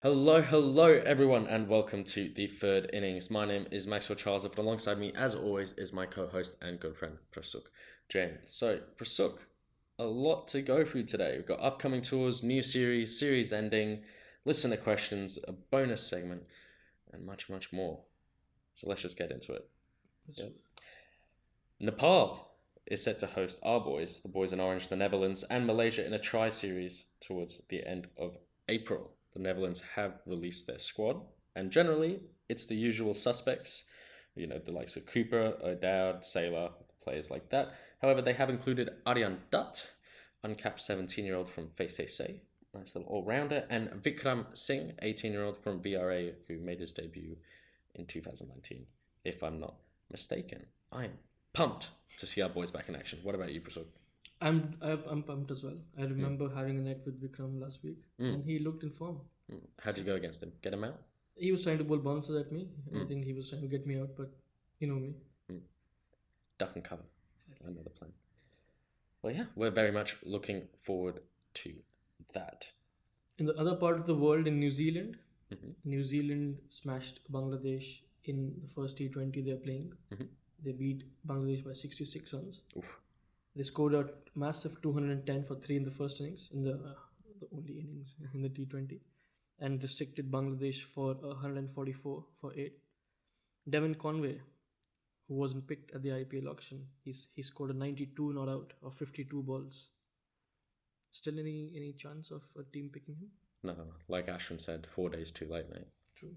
Hello, everyone, and welcome to the third innings. My name is Maxwell Charles, and alongside me, as always, is my co-host and good friend Prasuk Jain. So, Prasuk, a lot to go through today. We've got upcoming tours, new series ending, listener questions, a bonus segment, and much, much more. So let's just get into it. Yeah. Nepal is set to host our boys, the boys in orange, the Netherlands, and Malaysia in a tri-series towards the end of April. The Netherlands have released their squad, and generally it's the usual suspects, the likes of Cooper, O'Dowd, Saylor, players like that. However, they have included Aryan Dutt, uncapped 17-year-old from Say, nice little all-rounder, and Vikram Singh, 18-year-old from VRA, who made his debut in 2019, if I'm not mistaken. I am pumped to see our boys back in action. What about you, Prasad? I'm pumped as well. I remember having a net with Vikram last week, and he looked in form. How'd you go against him? Get him out? He was trying to bowl bounces at me. I think he was trying to get me out, but you know me. Duck and cover. Exactly. Another plan. Well, yeah, we're very much looking forward to that. In the other part of the world, in New Zealand, New Zealand smashed Bangladesh in the first T20 they're playing. They beat Bangladesh by 66 runs. Oof. They scored a massive 210 for 3 in the first innings, in the only innings in the T20, and restricted Bangladesh for 144 for 8. Devin Conway, who wasn't picked at the IPL auction, he scored a 92 not out of 52 balls. Still any chance of a team picking him? No, like Ashwin said, 4 days too late, mate. True.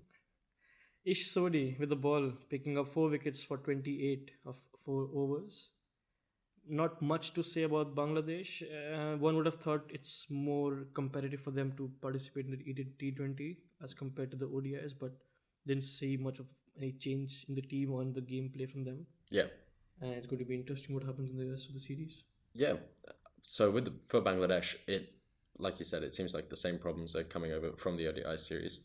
Ish Sodhi with the ball, picking up 4 wickets for 28 of 4 overs. Not much to say about Bangladesh. One would have thought it's more competitive for them to participate in the T20 as compared to the ODIs, but didn't see much of any change in the team or in the gameplay from them. Yeah. And it's going to be interesting what happens in the rest of the series. Yeah. So for Bangladesh, it, like you said, it seems like the same problems are coming over from the ODI series.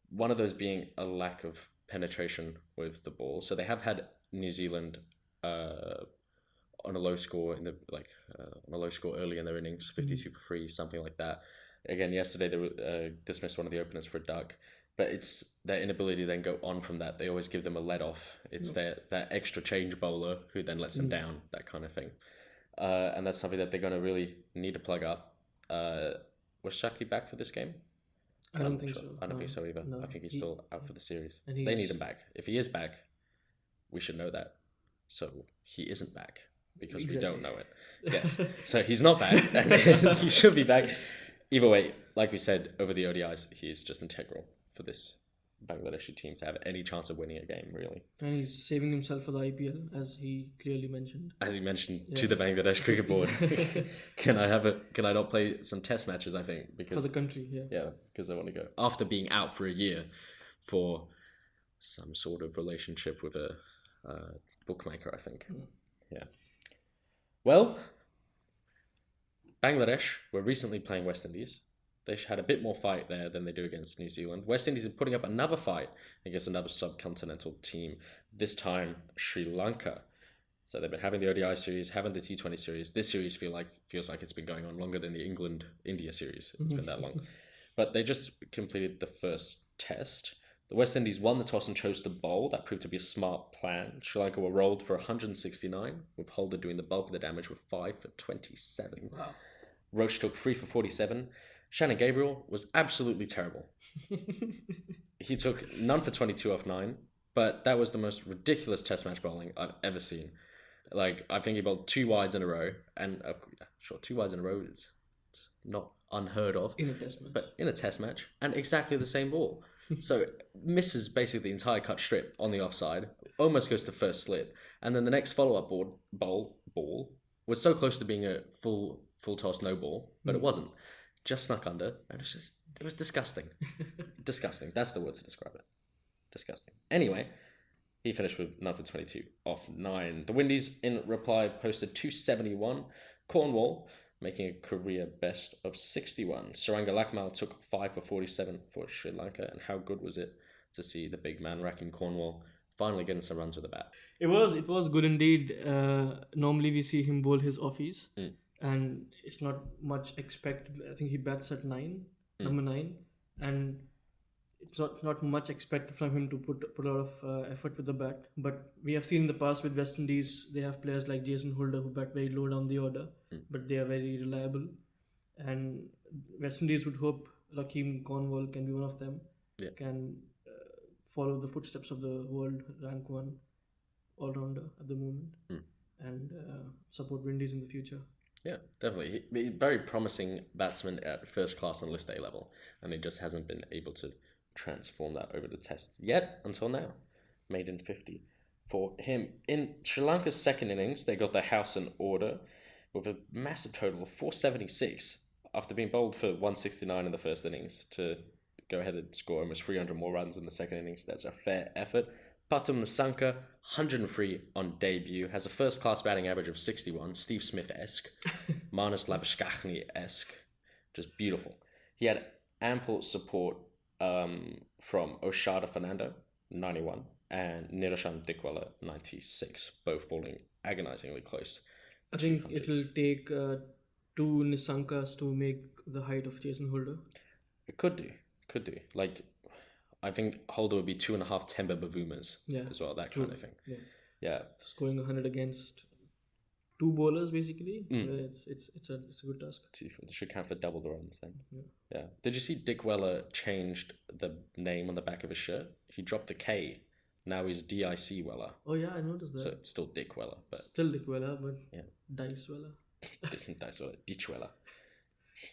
One of those being a lack of penetration with the ball. So they have had New Zealand on a low score on a low score early in their innings, 52 for 3, something like that. Again, yesterday they dismissed one of the openers for a duck, but it's their inability to then go on from that. They always give them a let off. It's that extra change bowler who then lets them down, that kind of thing. And that's something that they're going to really need to plug up. Was Shaki back for this game? I don't think so. I don't think so either. No, I think he's still out for the series. And They need him back. If he is back, we should know that. So he isn't back because we don't know it. Yes. So he's not back, and he should be back. Either way, like we said, over the ODIs, he is just integral for this Bangladeshi team to have any chance of winning a game, really. And he's saving himself for the IPL, as he clearly mentioned. As he mentioned to the Bangladesh Cricket Board, can I not play some test matches? I think because for the country, yeah, because I want to go after being out for a year for some sort of relationship with a bookmaker. I think, yeah. Well, Bangladesh were recently playing West Indies. They had a bit more fight there than they do against New Zealand. West Indies are putting up another fight against another subcontinental team, this time Sri Lanka. So they've been having the ODI series, having the T20 series. This series feels like it's been going on longer than the England-India series. It's been that long. But they just completed the first test. The West Indies won the toss and chose to bowl. That proved to be a smart plan. Sri Lanka were rolled for 169, with Holder doing the bulk of the damage with 5 for 27. Wow. Roach took 3 for 47. Shannon Gabriel was absolutely terrible. He took none for 22 off 9, but that was the most ridiculous test match bowling I've ever seen. Like, I think he bowled 2 wides in a row, and 2 wides in a row is not unheard of. In a test match. But in a test match, and exactly the same ball. So misses basically the entire cut strip on the offside, almost goes to first slip, and then the next follow-up ball was so close to being a full toss no ball, but it wasn't. Just snuck under, and it was disgusting. Disgusting. That's the word to describe it. Disgusting. Anyway, he finished with none for 22 off 9. The Windies, in reply, posted 271. Cornwall, making a career best of 61. Saranga Lakmal took 5 for 47 for Sri Lanka, and how good was it to see the big man racking Cornwall finally getting some runs with the bat? It was good indeed. Normally we see him bowl his offies. And it's not much expected. I think he bats at 9, number 9, and not much expected from him to put a lot of effort with the bat. But we have seen in the past with West Indies, they have players like Jason Holder who bat very low down the order, but they are very reliable. And West Indies would hope Rakeem Cornwall can be one of them. Yeah. Can follow the footsteps of the world rank one all rounder at the moment, and support Windies in the future. Yeah, definitely. He's very promising batsman at first class and list A level, and he just hasn't been able to transform that over the tests yet until now. Maiden 50 for him. In Sri Lanka's second innings, they got their house in order with a massive total of 476 after being bowled for 169 in the first innings to go ahead and score almost 300 more runs in the second innings. That's a fair effort. Pathum Nissanka, 103 on debut, has a first-class batting average of 61, Steve Smith-esque, Marnus Labuschagne-esque, just beautiful. He had ample support from Oshada Fernando, 91, and Niroshan Dickwella, 96, both falling agonizingly close. I think it will take 2 Nissankas to make the height of Jason Holder. It could do. Like, I think Holder would be 2.5 Temba Bavumas as well, that kind of thing. Yeah. Scoring 100 against 2 bowlers, basically. It's a good task. Should count for double the runs then. Yeah. Did you see Dick Weller changed the name on the back of his shirt? He dropped the K. Now he's DIC Weller. Oh yeah, I noticed that. So it's still Dick Weller, but still Dick Weller, but Dice Weller. Dice Weller, Ditch Weller.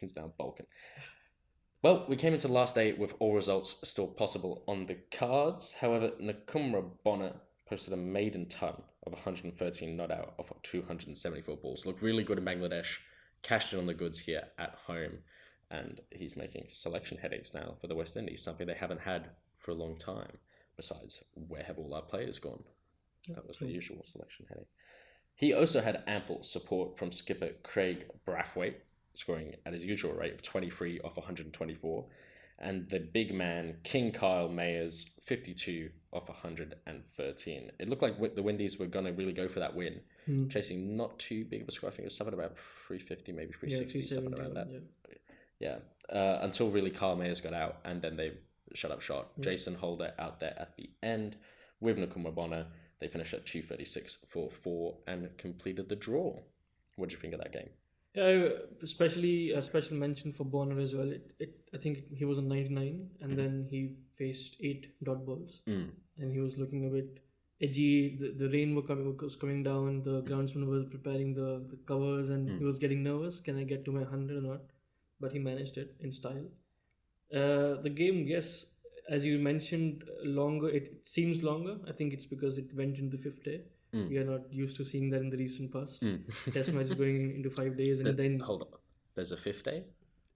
He's down Balkan. Well, we came into the last day with all results still possible on the cards. However, Nakumra Bonner posted a maiden ton of 113 not out of 274 balls. Looked really good in Bangladesh, cashed in on the goods here at home, and he's making selection headaches now for the West Indies, something they haven't had for a long time. Besides, where have all our players gone? That was the usual selection headache. He also had ample support from skipper Craig Brathwaite, scoring at his usual rate of 23 off 124, and the big man King Kyle Mayers 52 off 113. It looked like the Windies were going to really go for that win, chasing not too big of a score. I think it was something about 350, maybe 360, something around that. Until really Kyle Mayers got out, and then they shut up shot. Jason Holder out there at the end with Nakumra Bonner. They finished at 236 for 4 and completed the draw. What do you think of that game? Especially a special mention for Bonner as well. I think he was on 99, and then he faced 8 dot balls, and he was looking a bit edgy. The rain was coming down. The groundsman was preparing the covers, and he was getting nervous. Can I get to my 100 or not? But he managed it in style. The game, yes, as you mentioned, longer. It seems longer. I think it's because it went into the 5th day. We are not used to seeing that in the recent past. Test match is going into 5 days, and then hold on. There's a 5th day?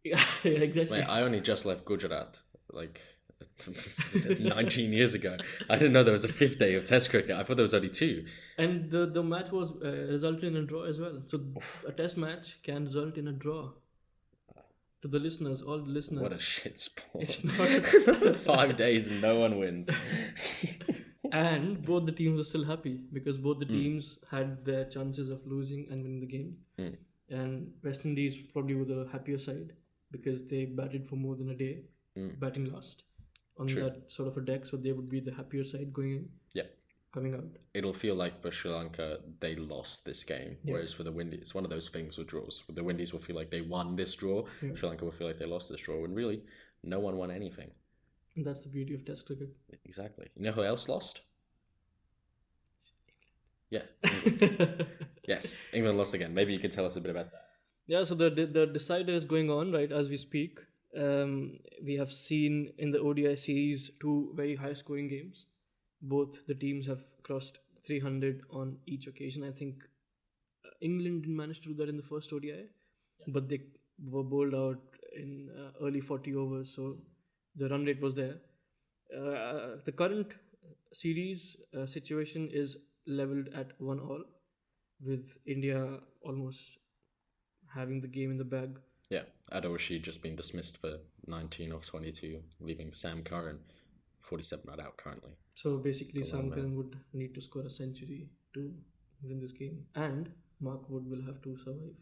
Yeah, exactly. Wait, I only just left Gujarat, 19 years ago. I didn't know there was a 5th day of Test cricket. I thought there was only 2. And the match was resulted in a draw as well. So a Test match can result in a draw. To the listeners, all the listeners. What a shit sport. It's not 5 days and no one wins. And both the teams were still happy because both the teams had their chances of losing and winning the game. And West Indies probably were the happier side because they batted for more than a day, batting last on that sort of a deck. So they would be the happier side going in. Yeah. Coming out. It'll feel like for Sri Lanka, they lost this game. Whereas for the Windies, it's one of those things with draws. The Windies will feel like they won this draw. Sri Lanka will feel like they lost this draw. When really, no one won anything. And that's the beauty of Test cricket. Exactly. You know who else lost? Yeah. England. Yes, England lost again. Maybe you could tell us a bit about that. Yeah, so the decider is going on, right, as we speak. We have seen in the ODI series 2 very high-scoring games. Both the teams have crossed 300 on each occasion. I think England didn't manage to do that in the first ODI, but they were bowled out in early 40 overs, so the run rate was there. The current series situation is leveled at 1-1, with India almost having the game in the bag. Yeah, Adil Rashid just being dismissed for 19 of 22, leaving Sam Curran 47 not out currently. So basically, Sam Curran would need to score a century to win this game, and Mark Wood will have to survive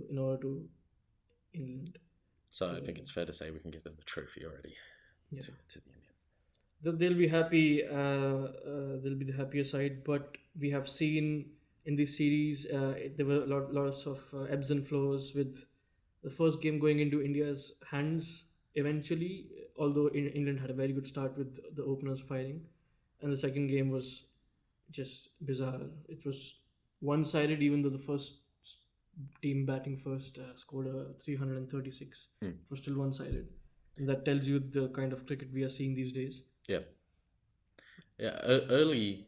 in order to England. So I think it's fair to say we can give them the trophy already. Yeah. to the Indians. They'll be happy. They'll be the happier side. But we have seen in this series, there were lots of ebbs and flows with the first game going into India's hands eventually. Although England had a very good start with the openers firing, and the second game was just bizarre. It was one-sided, even though the first team batting first scored a 336. It was still one-sided. And that tells you the kind of cricket we are seeing these days. Yeah. Early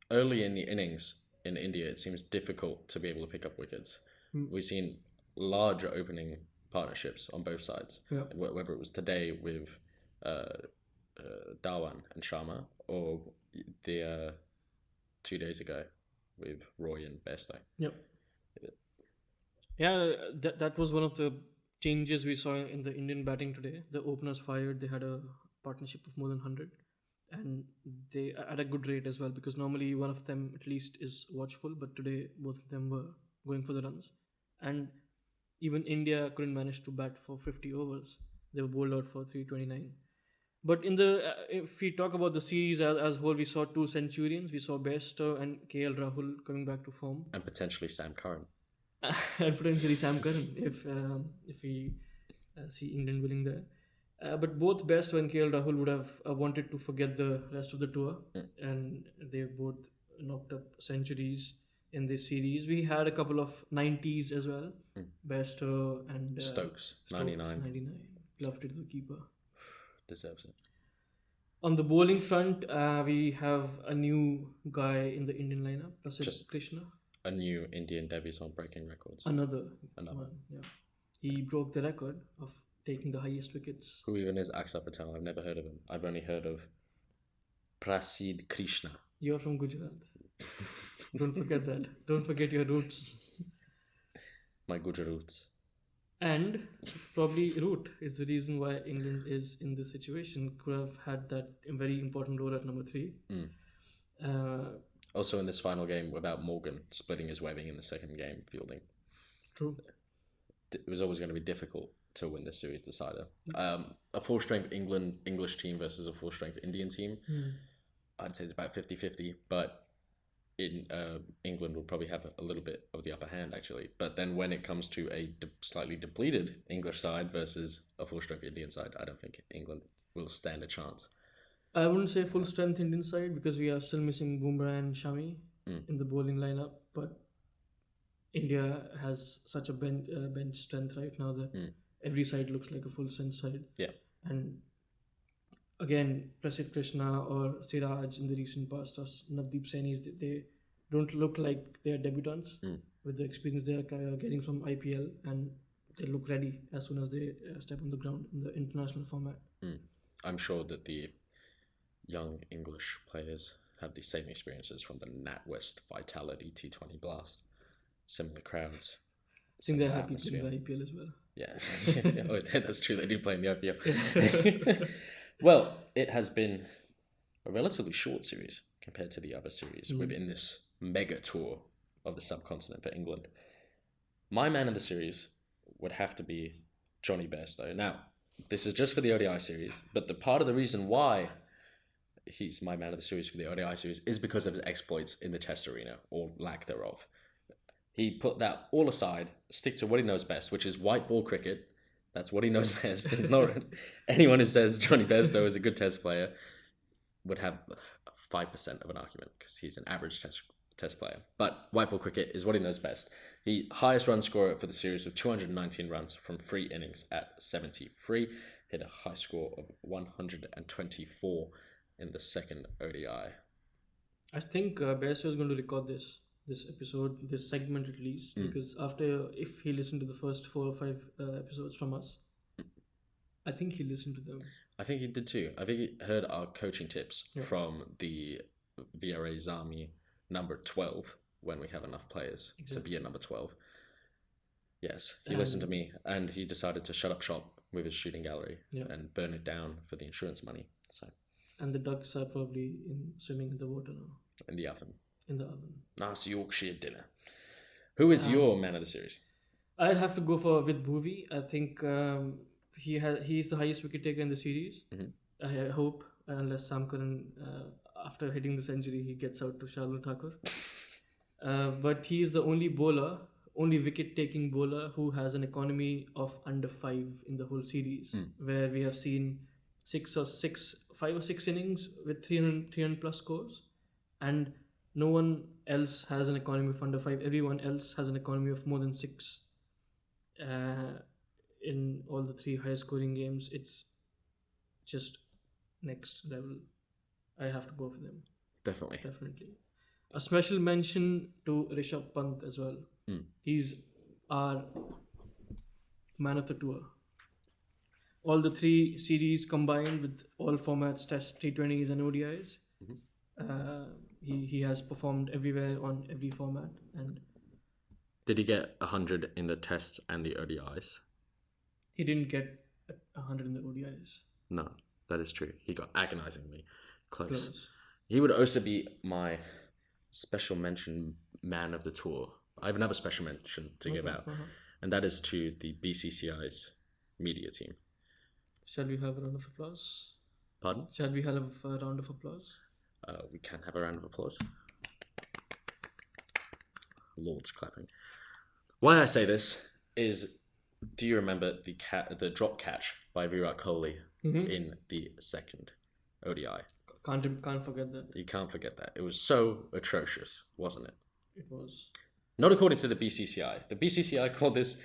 in the innings in India, it seems difficult to be able to pick up wickets. We've seen larger opening partnerships on both sides. Yeah. Whether it was today with Dhawan and Sharma, or the 2 days ago with Roy and Bairstow. Yep. Yeah, that was one of the changes we saw in the Indian batting today. The openers fired. They had a partnership of more than 100, and they at a good rate as well, because normally one of them at least is watchful, but today both of them were going for the runs. And even India couldn't manage to bat for 50 overs. They were bowled out for 329. But in the if we talk about the series as whole, we saw two centurions. We saw Bairstow and KL Rahul coming back to form, And potentially Sam Curran. and potentially Sam Curran if we see England winning there. But both Bairstow and KL Rahul would have wanted to forget the rest of the tour, and they both knocked up centuries in this series. We had a couple of 90s as well. Bairstow and Stokes 99. Loved it to the keeper. Deserves it. On the bowling front, we have a new guy in the Indian lineup, Prasidh Krishna. A new Indian debutant breaking records. Another one, yeah. He broke the record of taking the highest wickets. Who even is Akshar Patel? I've never heard of him. I've only heard of Prasidh Krishna. You're from Gujarat. Don't forget that. Don't forget your roots. My Gujarats. And probably root is the reason why England is in this situation. Could have had that very important role at number 3. Also in this final game, without Morgan splitting his webbing in the second game fielding. True. It was always going to be difficult to win this series decider. A full-strength English team versus a full-strength Indian team, I'd say it's about 50-50, but in England will probably have a little bit of the upper hand, actually. But then when it comes to a slightly depleted English side versus a full-strength Indian side, I don't think England will stand a chance. I wouldn't say full strength Indian side, because we are still missing Bumrah and Shami in the bowling lineup. But India has such a bench strength right now that every side looks like a full strength side. Yeah. And again, Prasidh Krishna or Siraj in the recent past, or Navdeep Saini, they don't look like they are debutants with the experience they are getting from IPL, and they look ready as soon as they step on the ground in the international format. I'm sure that the young English players have the same experiences from the NatWest Vitality T20 Blast. Similar crowds. I think they're happy playing the IPL as well. Yeah, oh, that's true. They do play in the IPL. Well, it has been a relatively short series compared to the other series within this mega tour of the subcontinent for England. My man of the series would have to be Johnny Bairstow. Now, this is just for the ODI series, but the part of the reason why he's my man of the series for the ODI series is because of his exploits in the Test arena, or lack thereof. He put that all aside, stick to what he knows best, which is white ball cricket. That's what he knows best. It's not anyone who says Johnny Bairstow is a good Test player would have 5% of an argument, because he's an average Test player. But white ball cricket is what he knows best. He highest run scorer for the series with 219 runs from 3 innings at 73. Hit a high score of 124 in the second ODI. I think Bairstow is going to record this episode, this segment at least, because if he listened to the first 4 or 5 episodes from us, I think he listened to them. I think he did too. I think he heard our coaching tips from the VRA Zami number 12, when we have enough players to be a number 12. Yes, he listened to me, and he decided to shut up shop with his shooting gallery and burn it down for the insurance money. And the ducks are probably swimming in the water now. In the oven. In the oven. Nice Yorkshire dinner. Who is your man of the series? I'd have to go with Bhuvi. I think he's the highest wicket taker in the series. I hope, unless Sam Curran, after hitting the century, he gets out to Shardul Thakur. But he is the only bowler, only wicket-taking bowler who has an economy of under 5 in the whole series, where we have seen 5 or 6 innings with 300 plus scores, and no one else has an economy of under 5. Everyone else has an economy of more than 6. In all the 3 high-scoring games, it's just next level. I have to go for them. Definitely. A special mention to Rishabh Pant as well. He's our man of the tour. All the 3 series combined with all formats, Test, T20s, and ODIs. He has performed everywhere on every format. And did he get 100 in the Tests and the ODIs? He didn't get 100 in the ODIs. No, that is true. He got agonizingly close. He would also be my special mention man of the tour. I have another special mention to give out, and that is to the BCCI's media team. Shall we have a round of applause? Pardon? Shall we have a round of applause? We can have a round of applause. Lord's clapping. Why I say this is, do you remember the drop catch by Virat Kohli in the second ODI? Can't forget that. You can't forget that. It was so atrocious, wasn't it? It was. Not according to the BCCI. The BCCI called this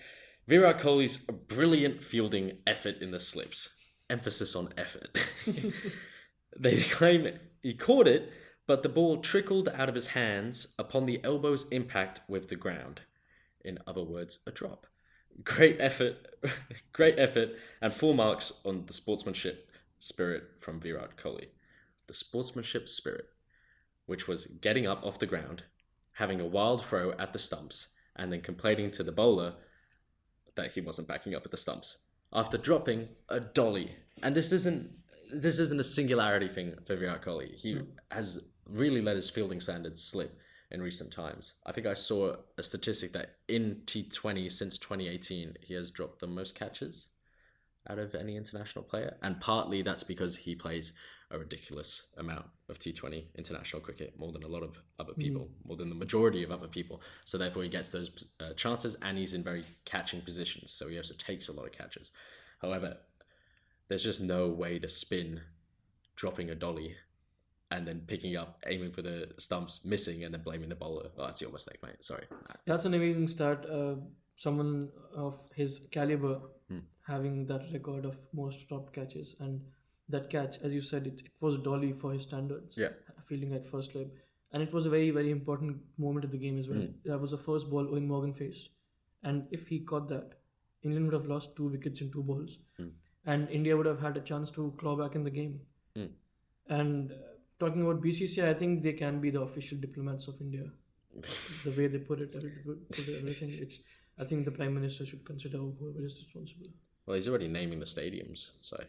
Virat Kohli's brilliant fielding effort in the slips. Emphasis on effort. They claim he caught it, but the ball trickled out of his hands upon the elbow's impact with the ground. In other words, a drop. Great effort, and full marks on the sportsmanship spirit from Virat Kohli. The sportsmanship spirit, which was getting up off the ground, having a wild throw at the stumps, and then complaining to the bowler that he wasn't backing up at the stumps after dropping a dolly. And this isn't a singularity thing for Virat Kohli. He has really let his fielding standards slip in recent times. I think I saw a statistic that in T20 since 2018, he has dropped the most catches out of any international player. And partly that's because he plays a ridiculous amount of T20 international cricket, more than a lot of other people, more than the majority of other people. So therefore he gets those chances, and he's in very catching positions. So he also takes a lot of catches. However, there's just no way to spin dropping a dolly and then picking up, aiming for the stumps, missing, and then blaming the bowler. Oh, that's your mistake, mate. Sorry. That's an amazing start. Someone of his caliber having that record of most dropped catches, and that catch, as you said, it was dolly for his standards. Yeah. Fielding at first slip. And it was a very, very important moment of the game as well. That was the first ball Owen Morgan faced. And if he caught that, England would have lost 2 wickets in 2 balls. And India would have had a chance to claw back in the game. And talking about BCCI, I think they can be the official diplomats of India. The way they put everything. I think the Prime Minister should consider whoever is responsible. Well, he's already naming the stadiums, so...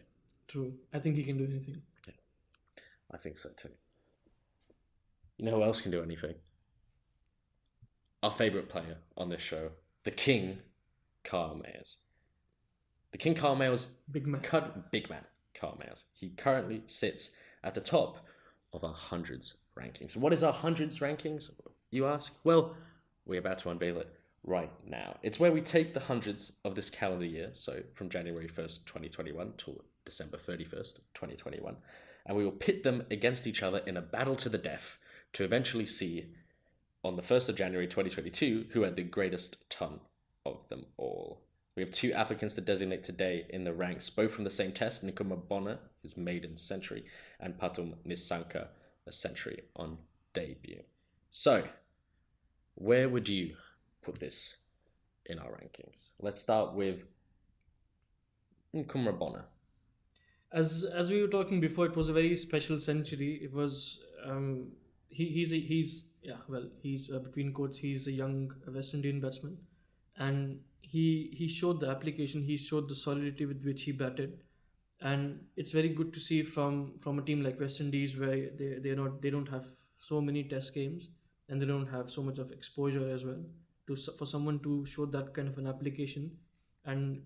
True. I think he can do anything. Yeah, I think so too. You know who else can do anything? Our favourite player on this show, the King, Kyle Mayers. The King, Kyle Mayers... Big man. Kyle Mayers. He currently sits at the top of our hundreds rankings. What is our hundreds rankings, you ask? Well, we're about to unveil it right now. It's where we take the hundreds of this calendar year, so from January 1st, 2021 to December 31st, 2021, and we will pit them against each other in a battle to the death to eventually see on the 1st of January 2022 who had the greatest ton of them all. We have 2 applicants to designate today in the ranks, both from the same test, Nkrumah Bonner, his maiden century, and Pathum Nissanka, a century on debut. So, where would you put this in our rankings? Let's start with Nkrumah Bonner. As we were talking before, it was a very special century. It was he's between quotes, he's a young West Indian batsman, and he showed the application, he showed the solidity with which he batted, and it's very good to see from a team like West Indies, where they don't have so many test games and they don't have so much of exposure as well, for someone to show that kind of an application and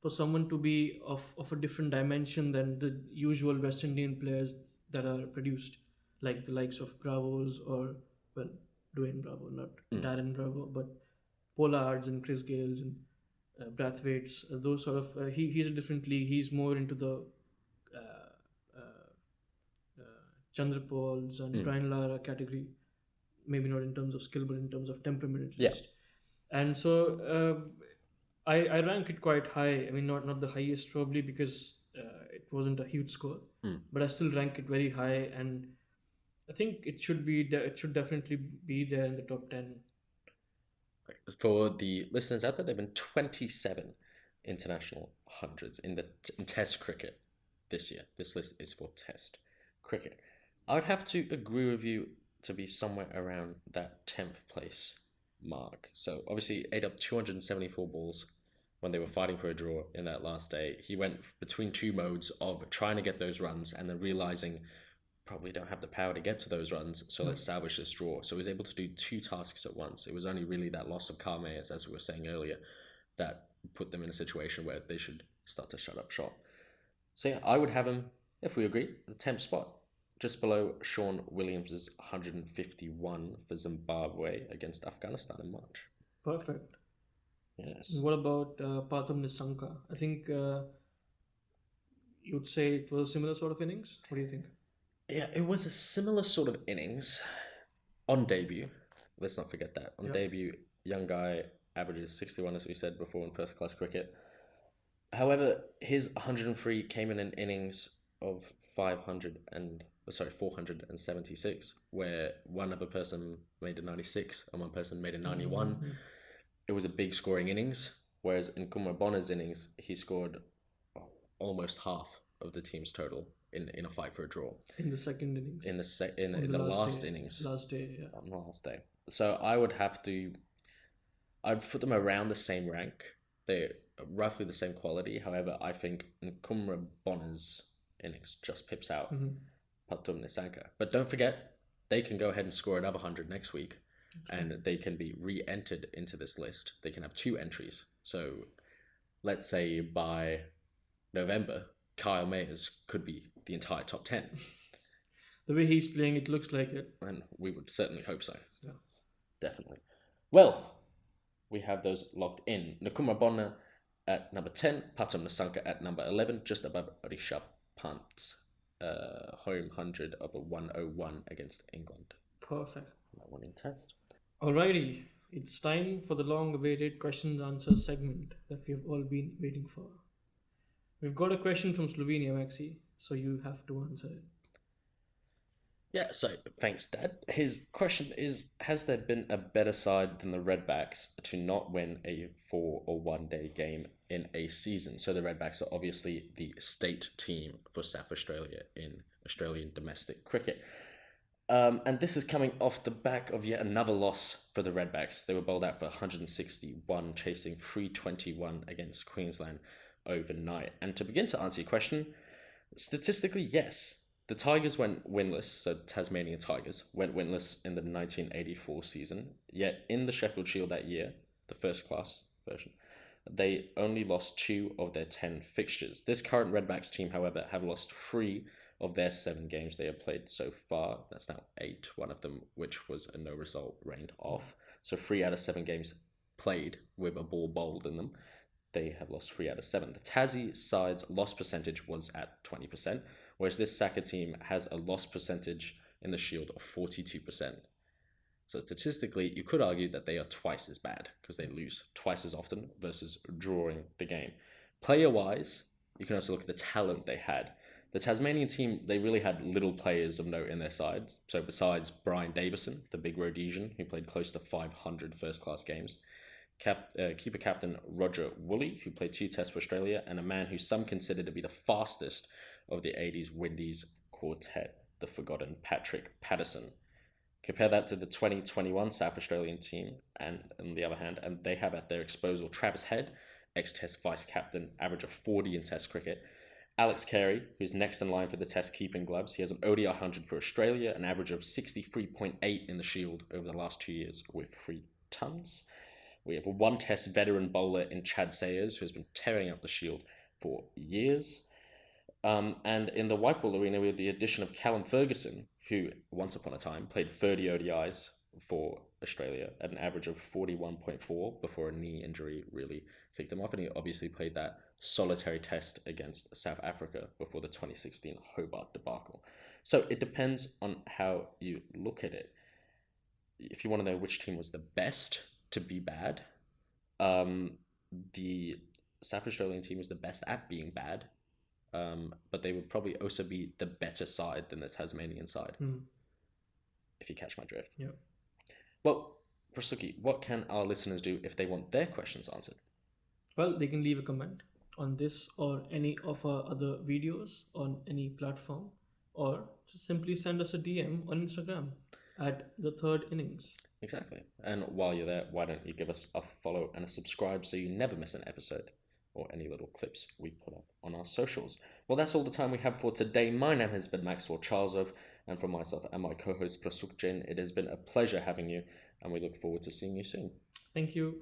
for someone to be of a different dimension than the usual West Indian players that are produced, like the likes of Bravos or, well, Dwayne Bravo, not Darren Bravo, but Pollards and Chris Gales and Brathwaite's, those sort of. He's a different league. He's more into the uh, Chandrapauls and Brian Lara category. Maybe not in terms of skill, but in terms of temperament at least. And so I rank it quite high. I mean, not the highest probably because it wasn't a huge score, but I still rank it very high, and I think it should be. It should definitely be there in the top 10. For the listeners out there, there have been 27 international hundreds in Test cricket this year. This list is for Test cricket. I would have to agree with you to be somewhere around that 10th place mark. So obviously ate up 274 balls when they were fighting for a draw in that last day. He went between two modes of trying to get those runs and then realizing probably don't have the power to get to those runs, so let's establish this draw. So he was able to do two tasks at once. It was only really that loss of Kyle Mayers, as we were saying earlier, that put them in a situation where they should start to shut up shop. So yeah, I would have him, if we agree, the 10th spot, just below Sean Williams's 151 for Zimbabwe against Afghanistan in March. Perfect. Yes. What about Pathum Nissanka? I think you would say it was a similar sort of innings. What do you think? Yeah, it was a similar sort of innings on debut. Let's not forget that. On debut, young guy averages 61, as we said before, in first class cricket. However, his 103 came in an innings of 476, where one other person made a 96 and one person made a 91. Mm-hmm. It was a big scoring innings, whereas in Kumar Bonner's innings, he scored almost half of the team's total in a fight for a draw. In the second innings. In the last innings. Last day, yeah. On the last day. So I'd put them around the same rank. They're roughly the same quality. However, I think Kumar Bonner's innings just pips out Pathum Nissanka. But don't forget, they can go ahead and score another 100 next week. Okay. And they can be re-entered into this list. They can have 2 entries. So let's say by November, Kyle Mayers could be the entire top 10. The way he's playing, it looks like it. And we would certainly hope so. Yeah. Definitely. Well, we have those locked in. Kumar Bonner at number 10, Pathum Nissanka at number 11, just above Rishabh Pant's home 100 of a 101 against England. Perfect. That one in Test. Alrighty, it's time for the long-awaited questions answers segment that we have all been waiting for. We've got a question from Slovenia, Maxi, so you have to answer it. Yeah, so thanks, Dad. His question is, has there been a better side than the Redbacks to not win a 4 or 1 day game in a season? So the Redbacks are obviously the state team for South Australia in Australian domestic cricket. And this is coming off the back of yet another loss for the Redbacks. They were bowled out for 161, chasing 321 against Queensland overnight. And to begin to answer your question, statistically, yes. The Tigers went winless, so Tasmanian Tigers went winless in the 1984 season. Yet in the Sheffield Shield that year, the first class version, they only lost 2 of their 10 fixtures. This current Redbacks team, however, have lost 3 of their 7 games they have played so far. That's now 8, one of them which was a no result rained off. So 3 out of 7 games played with a ball bowled in them. They have lost 3 out of 7. The Tassie side's loss percentage was at 20%, whereas this Saka team has a loss percentage in the Shield of 42%. So statistically, you could argue that they are twice as bad because they lose twice as often versus drawing the game. Player-wise, you can also look at the talent they had. The Tasmanian team, they really had little players of note in their sides. So besides Brian Davison, the big Rhodesian, who played close to 500 first-class games, keeper captain Roger Woolley, who played 2 tests for Australia, and a man who some consider to be the fastest of the 80s Windies quartet, the forgotten Patrick Patterson. Compare that to the 2021 South Australian team, and on the other hand, and they have at their disposal Travis Head, ex-Test vice-captain, average of 40 in Test cricket, Alex Carey, who's next in line for the Test keeping gloves. He has an ODI 100 for Australia, an average of 63.8 in the Shield over the last 2 years with 3 tons. We have a one-test veteran bowler in Chad Sayers, who has been tearing up the Shield for years. And in the white ball arena, we have the addition of Callum Ferguson, who once upon a time played 30 ODIs for Australia at an average of 41.4 before a knee injury really kicked him off. And he obviously played that solitary test against South Africa before the 2016 Hobart debacle. So it depends on how you look at it. If you want to know which team was the best to be bad, the South Australian team was the best at being bad. But they would probably also be the better side than the Tasmanian side, if you catch my drift. Yeah. Well, Prasuki, what can our listeners do if they want their questions answered? Well, they can leave a comment on this or any of our other videos on any platform, or just simply send us a DM on Instagram at The Third Innings. Exactly. And while you're there, why don't you give us a follow and a subscribe so you never miss an episode or any little clips we put up on our socials. Well, that's all the time we have for today. My name has been Maxwell Charlesov, and from myself and my co-host Prasuk Jain, it has been a pleasure having you, and we look forward to seeing you soon. Thank you.